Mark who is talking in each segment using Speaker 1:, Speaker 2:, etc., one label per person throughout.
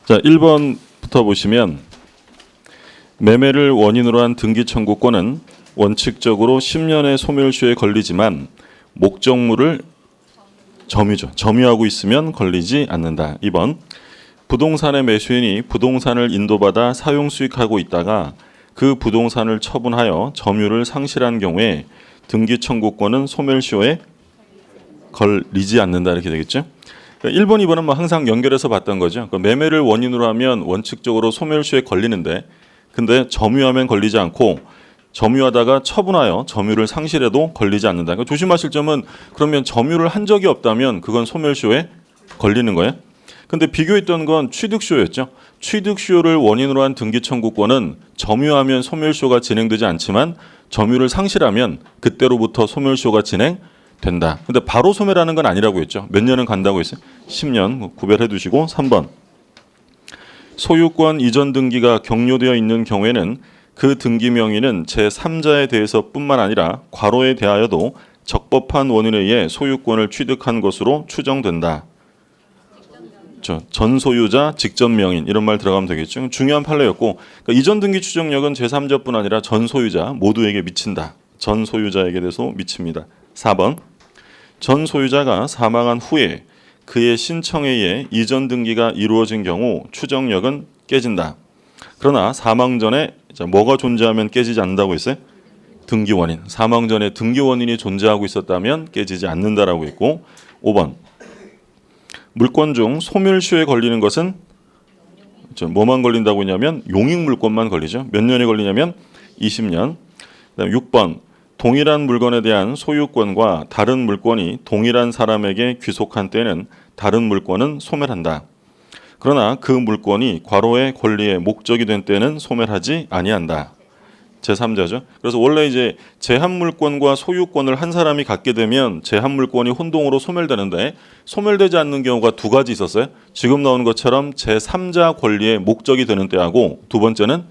Speaker 1: 자, 1번부터 보시면 매매를 원인으로 한 등기 청구권은 원칙적으로 10년의 소멸시효에 걸리지만 목적물을 점유하고 있으면 걸리지 않는다. 2번 부동산의 매수인이 부동산을 인도받아 사용 수익하고 있다가 그 부동산을 처분하여 점유를 상실한 경우에 등기 청구권은 소멸시효에 걸리지 않는다. 이렇게 되겠죠. 1번, 2번은 뭐 항상 연결해서 봤던 거죠. 매매를 원인으로 하면 원칙적으로 소멸시효에 걸리는데 근데 점유하면 걸리지 않고 점유하다가 처분하여 점유를 상실해도 걸리지 않는다. 그러니까 조심하실 점은 그러면 점유를 한 적이 없다면 그건 소멸시효에 걸리는 거예요. 근데 비교했던 건 취득시효였죠. 취득시효를 원인으로 한 등기 청구권은 점유하면 소멸시효가 진행되지 않지만 점유를 상실하면 그때로부터 소멸시효가 진행된다. 근데 바로 소멸하는 건 아니라고 했죠. 몇 년은 간다고 했어요? 10년 구별해 두시고 3번 소유권 이전 등기가 격려되어 있는 경우에는 그 등기 명의는 제3자에 대해서 뿐만 아니라 과로에 대하여도 적법한 원인에 의해 소유권을 취득한 것으로 추정된다. 전 소유자, 직접 명인 이런 말 들어가면 되겠죠. 중요한 판례였고 그러니까 이전 등기 추정력은 제3자뿐 아니라 전 소유자 모두에게 미친다. 전 소유자에게 대해서 미칩니다. 4번 전 소유자가 사망한 후에 그의 신청에 의해 이전 등기가 이루어진 경우 추정력은 깨진다. 그러나 사망 전에 뭐가 존재하면 깨지지 않는다고 했어요? 등기 원인. 사망 전에 등기 원인이 존재하고 있었다면 깨지지 않는다라고 했고 5번 물권 중 소멸시효에 걸리는 것은 뭐만 걸린다고 했냐면 용익 물권만 걸리죠. 몇 년에 걸리냐면 20년. 그다음 6번 동일한 물건에 대한 소유권과 다른 물권이 동일한 사람에게 귀속한 때는 다른 물권은 소멸한다. 그러나 그 물권이 과로의 권리의 목적이 된 때는 소멸하지 아니한다. 제3자죠. 그래서 원래 이제 제한물권과 소유권을 한 사람이 갖게 되면 제한물권이 혼동으로 소멸되는데 소멸되지 않는 경우가 두 가지 있었어요. 지금 나오는 것처럼 제3자 권리의 목적이 되는 때하고 두 번째는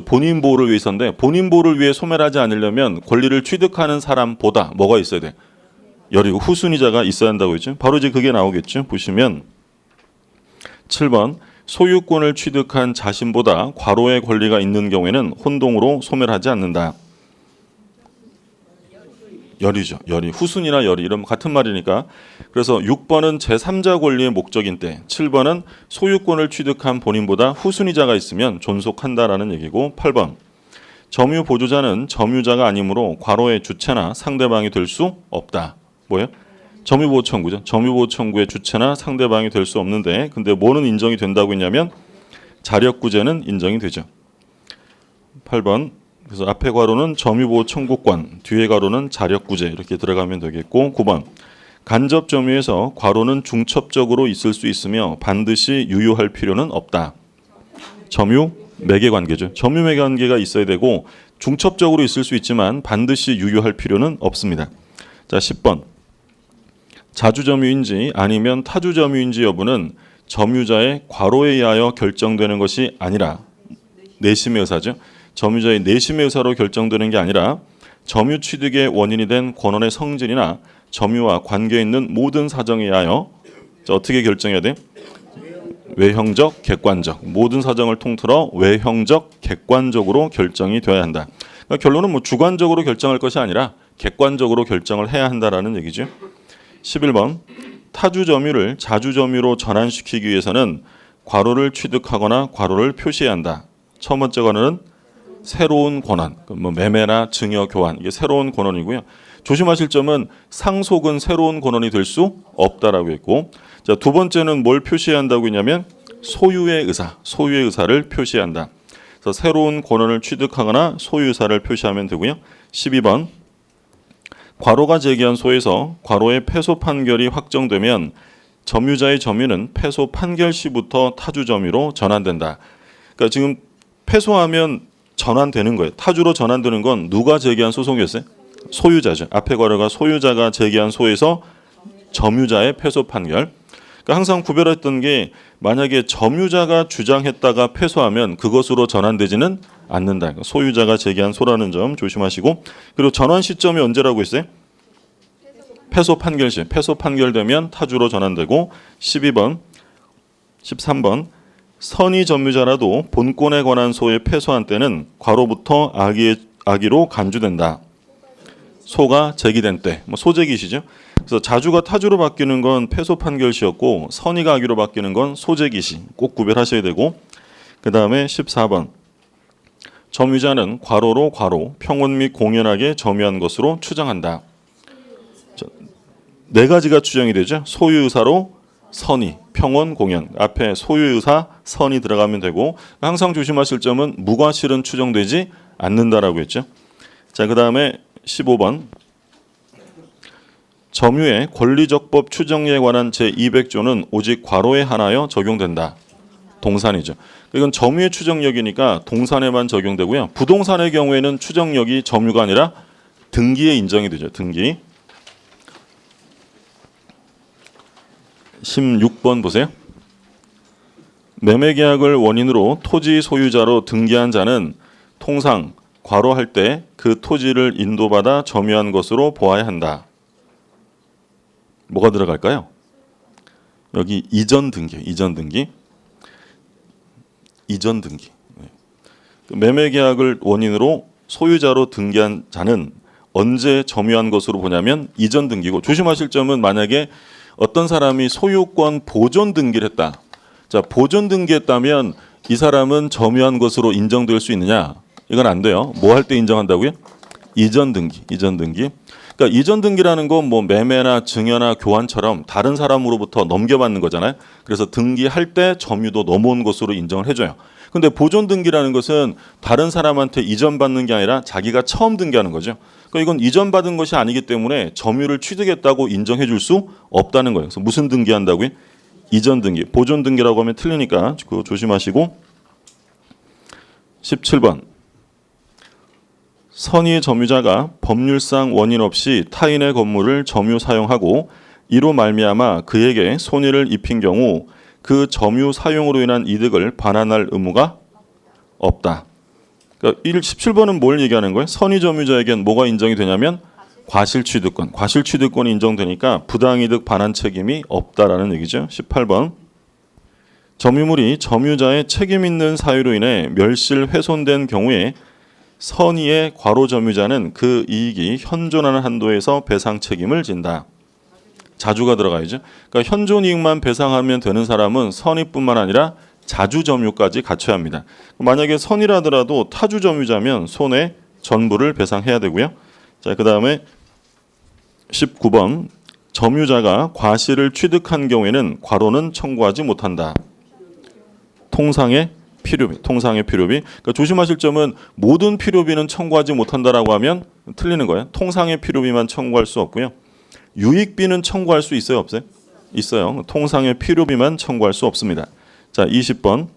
Speaker 1: 본인 보호를 위해서인데 본인 보호를 위해 소멸하지 않으려면 권리를 취득하는 사람보다 뭐가 있어야 돼? 열이고 후순위자가 있어야 한다고 했죠. 바로 이제 그게 나오겠죠. 보시면 7번 소유권을 취득한 자신보다 과로의 권리가 있는 경우에는 혼동으로 소멸하지 않는다. 열이죠. 열이. 후순위나 열이 이런 같은 말이니까. 그래서 6번은 제3자 권리의 목적인 때 7번은 소유권을 취득한 본인보다 후순위자가 있으면 존속한다라는 얘기고 8번 점유 보조자는 점유자가 아니므로 과로의 주체나 상대방이 될 수 없다. 뭐예요? 점유보호 청구죠. 점유보호 청구의 주체나 상대방이 될 수 없는데 근데 뭐는 인정이 된다고 했냐면 자력구제는 인정이 되죠. 8번 그래서 앞에 괄호는 점유보호 청구권, 뒤에 괄호는 자력구제 이렇게 들어가면 되겠고 9번 간접 점유에서 괄호는 중첩적으로 있을 수 있으며 반드시 유효할 필요는 없다. 점유 매개 관계죠. 점유 매개 관계가 있어야 되고 중첩적으로 있을 수 있지만 반드시 유효할 필요는 없습니다. 자 10번 자주점유인지 아니면 타주점유인지 여부는 점유자의 과로에 의하여 결정되는 것이 아니라 내심의 의사죠. 점유자의 내심의 의사로 결정되는 게 아니라 점유 취득의 원인이 된 권원의 성질이나 점유와 관계 있는 모든 사정에 의하여 어떻게 결정해야 돼? 외형적, 객관적 모든 사정을 통틀어 외형적, 객관적으로 결정이 되어야 한다. 그러니까 결론은 뭐 주관적으로 결정할 것이 아니라 객관적으로 결정을 해야 한다라는 얘기죠. 11번 타주 점유를 자주 점유로 전환시키기 위해서는 괄호를 취득하거나 괄호를 표시해야 한다. 첫 번째 괄호는 새로운 권한, 뭐 매매나 증여 교환 이게 새로운 권한이고요. 조심하실 점은 상속은 새로운 권한이 될 수 없다라고 했고, 자, 두 번째는 뭘 표시해야 한다고 했냐면 소유의 의사, 소유의 의사를 표시해야 한다. 그래서 새로운 권한을 취득하거나 소유 의사를 표시하면 되고요. 12번 과로가 제기한 소에서 과로의 패소 판결이 확정되면 점유자의 점유는 패소 판결 시부터 타주 점유로 전환된다. 그러니까 지금 패소하면 전환되는 거예요. 타주로 전환되는 건 누가 제기한 소송이었어요? 소유자죠. 앞에 괄호가 소유자가 제기한 소에서 점유자의 패소 판결. 그러니까 항상 구별했던 게 만약에 점유자가 주장했다가 패소하면 그것으로 전환되지는 않는다. 그러니까 소유자가 제기한 소라는 점 조심하시고 그리고 전환 시점이 언제라고 했어요? 패소 판결 시. 패소 판결되면 타주로 전환되고 12번 13번 선의 점유자라도 본권에 관한 소에 패소한 때는 과로부터 악의로 간주된다. 소가 제기된 때, 소제기시죠. 그래서 자주가 타주로 바뀌는 건 패소 판결시였고 선의가 악의로 바뀌는 건 소제기시. 꼭 구별하셔야 되고 그 다음에 14번 점유자는 과로로 과로, 평온 및 공연하게 점유한 것으로 추정한다. 네 가지가 추정이 되죠. 소유의사로 선의, 평온, 공연. 앞에 소유의사, 선이 들어가면 되고 항상 조심하실 점은 무과실은 추정되지 않는다라고 했죠. 자, 그 다음에 15번 점유의 권리적법 추정에 관한 제200조는 오직 과로에 한하여 적용된다. 동산이죠. 이건 점유의 추정력이니까 동산에만 적용되고요. 부동산의 경우에는 추정력이 점유가 아니라 등기에 인정이 되죠. 등기. 16번 보세요. 매매계약을 원인으로 토지 소유자로 등기한 자는 통상 과로할 때 그 토지를 인도받아 점유한 것으로 보아야 한다. 뭐가 들어갈까요? 여기 이전 등기, 이전 등기. 이전 등기. 매매계약을 원인으로 소유자로 등기한 자는 언제 점유한 것으로 보냐면 이전 등기고 조심하실 점은 만약에 어떤 사람이 소유권 보존 등기를 했다. 자, 보존 등기했다면 이 사람은 점유한 것으로 인정될 수 있느냐? 이건 안 돼요. 뭐 할 때 인정한다고요? 이전 등기, 이전 등기. 그러니까 이전 등기라는 건 뭐 매매나 증여나 교환처럼 다른 사람으로부터 넘겨받는 거잖아요. 그래서 등기할 때 점유도 넘어온 것으로 인정을 해줘요. 근데 보존 등기라는 것은 다른 사람한테 이전받는 게 아니라 자기가 처음 등기하는 거죠. 그러니까 이건 이전받은 것이 아니기 때문에 점유를 취득했다고 인정해 줄 수 없다는 거예요. 그래서 무슨 등기한다고요? 이전 등기. 보존 등기라고 하면 틀리니까 그거 조심하시고 17번 선의 점유자가 법률상 원인 없이 타인의 건물을 점유 사용하고 이로 말미암아 그에게 손해를 입힌 경우 그 점유 사용으로 인한 이득을 반환할 의무가 없다. 그러니까 17번은 뭘 얘기하는 거예요? 선의 점유자에겐 뭐가 인정이 되냐면 과실취득권. 과실취득권이 인정되니까 부당이득 반환 책임이 없다라는 얘기죠. 18번 점유물이 점유자의 책임 있는 사유로 인해 멸실 훼손된 경우에 선의의 과로 점유자는 그 이익이 현존하는 한도에서 배상 책임을 진다. 자주가 들어가야죠. 그러니까 현존 이익만 배상하면 되는 사람은 선의뿐만 아니라 자주 점유까지 갖춰야 합니다. 만약에 선의라더라도 타주 점유자면 손해 전부를 배상해야 되고요. 자, 그다음에 19번 점유자가 과실을 취득한 경우에는 과로는 청구하지 못한다. 통상의 필요비, 통상의 필요비. 그러니까 조심하실 점은 모든 필요비는 청구하지 못한다라고 하면 틀리는 거예요. 통상의 필요비만 청구할 수 없고요. 유익비는 청구할 수 있어요, 없어요? 있어요. 통상의 필요비만 청구할 수 없습니다. 자, 20번.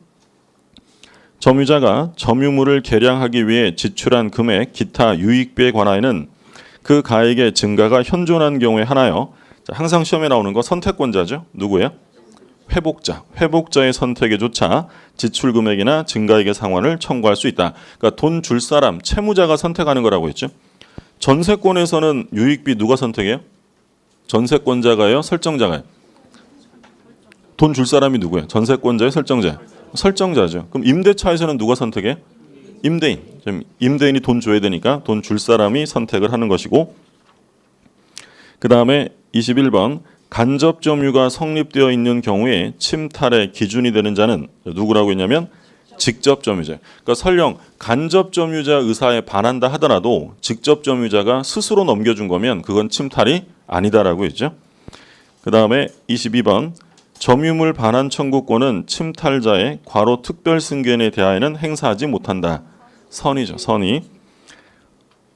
Speaker 1: 점유자가 점유물을 개량하기 위해 지출한 금액, 기타 유익비에 관하여는 그 가액의 증가가 현존한 경우에 하나요. 자, 항상 시험에 나오는 거 선택권자죠. 누구예요? 회복자. 회복자의 선택에 조차 지출 금액이나 증가액의 상환을 청구할 수 있다. 그러니까 돈 줄 사람, 채무자가 선택하는 거라고 했죠. 전세권에서는 유익비 누가 선택해요? 전세권자가요? 설정자가요? 돈 줄 사람이 누구예요? 전세권자예요? 설정자예요? 설정자죠. 그럼 임대차에서는 누가 선택해요? 임대인. 임대인이 돈 줘야 되니까 돈 줄 사람이 선택을 하는 것이고 그 다음에 21번 간접 점유가 성립되어 있는 경우에 침탈의 기준이 되는 자는 누구라고 했냐면 직접 점유자. 그러니까 설령 간접 점유자 의사에 반한다 하더라도 직접 점유자가 스스로 넘겨준 거면 그건 침탈이 아니다라고 했죠. 그 다음에 22번 점유물 반환 청구권은 침탈자의 과로 특별 승계에 대하여는 행사하지 못한다. 선이죠. 선의.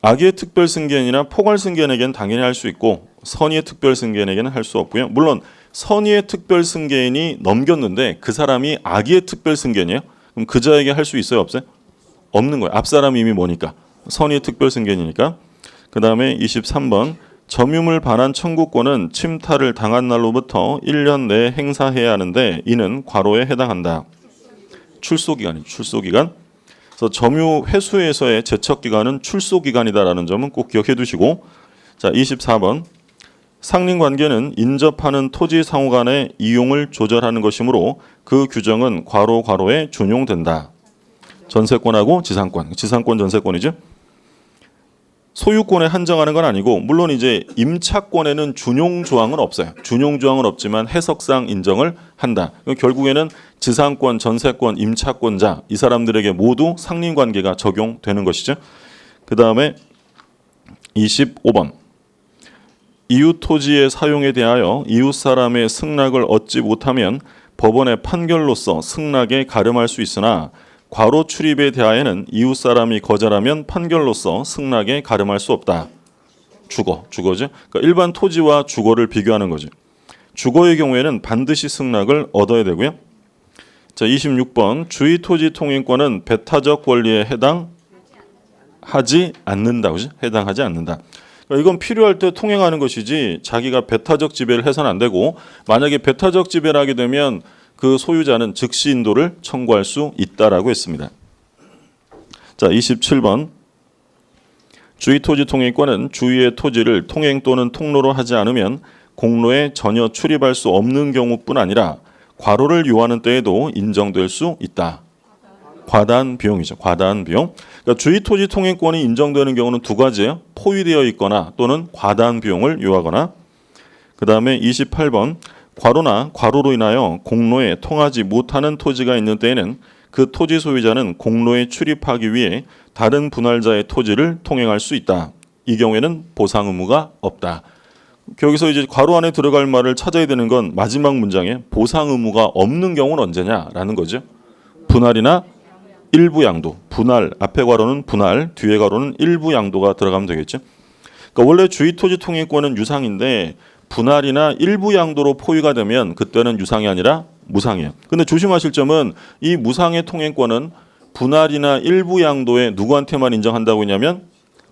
Speaker 1: 악의 특별 승계인이나 포괄 승계인에게는 당연히 할 수 있고 선의의 특별 승계인에게는 할 수 없고요. 물론 선의의 특별 승계인이 넘겼는데 그 사람이 악의 특별 승계인이에요. 그럼 그 자에게 할 수 있어요, 없어요? 없는 거예요. 앞 사람이 이미 뭐니까 선의의 특별 승계인이니까. 그 다음에 23번 점유물 반환 청구권은 침탈을 당한 날로부터 1년 내에 행사해야 하는데 이는 과로에 해당한다. 출소기간이죠. 출소기간. 그래서 점유 회수에서의 제척기간은 출소기간이다라는 점은 꼭 기억해 두시고 자 24번 상린관계는 인접하는 토지 상호 간의 이용을 조절하는 것이므로 그 규정은 괄호에 준용된다. 전세권하고 지상권, 지상권 전세권이죠. 소유권에 한정하는 건 아니고 물론 이제 임차권에는 준용 조항은 없어요. 준용 조항은 없지만 해석상 인정을 한다. 결국에는 지상권, 전세권, 임차권자 이 사람들에게 모두 상린관계가 적용되는 것이죠. 그 다음에 25번 이웃 토지의 사용에 대하여 이웃 사람의 승낙을 얻지 못하면 법원의 판결로서 승낙에 가름할 수 있으나 괄호 출입에 대하여는 이웃 사람이 거절하면 판결로서 승낙에 가름할 수 없다. 주거죠. 그러니까 일반 토지와 주거를 비교하는 거죠. 주거의 경우에는 반드시 승낙을 얻어야 되고요. 자, 26번 주의 토지 통행권은 배타적 권리에 해당하지 않는다. 그죠? 해당하지 않는다. 그러니까 이건 필요할 때 통행하는 것이지 자기가 배타적 지배를 해서는 안 되고 만약에 배타적 지배를 하게 되면 그 소유자는 즉시 인도를 청구할 수 있다라고 했습니다. 자, 27번 주의 토지 통행권은 주위의 토지를 통행 또는 통로로 하지 않으면 공로에 전혀 출입할 수 없는 경우뿐 아니라 과로를 요하는 때에도 인정될 수 있다. 과다한 비용이죠. 과다한 비용. 그러니까 주의 토지 통행권이 인정되는 경우는 두 가지예요. 포위되어 있거나 또는 과다한 비용을 요하거나. 그 다음에 28번 과로나 과로로 인하여 공로에 통하지 못하는 토지가 있는 때에는 그 토지 소유자는 공로에 출입하기 위해 다른 분할자의 토지를 통행할 수 있다. 이 경우에는 보상 의무가 없다. 여기서 이제 괄호 안에 들어갈 말을 찾아야 되는 건 마지막 문장에 보상 의무가 없는 경우는 언제냐라는 거죠. 분할이나 일부 양도. 분할 앞에 괄호는 분할, 뒤에 괄호는 일부 양도가 들어가면 되겠죠. 그러니까 원래 주의 토지 통행권은 유상인데 분할이나 일부 양도로 포위가 되면 그때는 유상이 아니라 무상이에요. 근데 조심하실 점은 이 무상의 통행권은 분할이나 일부 양도에 누구한테만 인정한다고 했냐면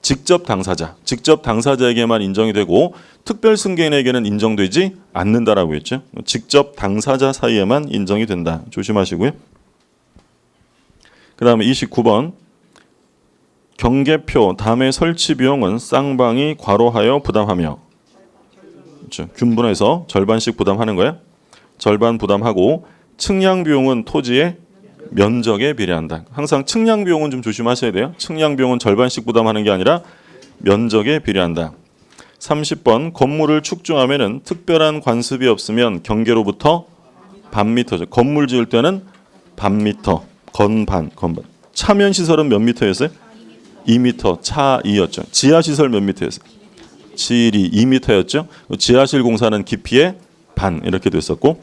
Speaker 1: 직접 당사자에게만 인정이 되고 특별 승계인에게는 인정되지 않는다라고 했죠. 직접 당사자 사이에만 인정이 된다. 조심하시고요. 그 다음에 29번 경계표 담의 설치 비용은 쌍방이 괄호하여 부담하며 그렇죠. 균분해서 절반씩 부담하는 거야. 절반 부담하고 측량 비용은 토지의 면적에 비례한다. 항상 측량 비용은 좀 조심하셔야 돼요. 측량 비용은 절반씩 부담하는 게 아니라 면적에 비례한다. 30번 건물을 축조하면은 특별한 관습이 없으면 경계로부터 반미터죠. 건물 지을 때는 반미터, 건반. 차면 시설은 몇 미터였어요? 2미터, 차 2였죠. 지하 시설 몇 미터였어요? 질이 2m였죠. 지하실 공사는 깊이의 반 이렇게 됐었고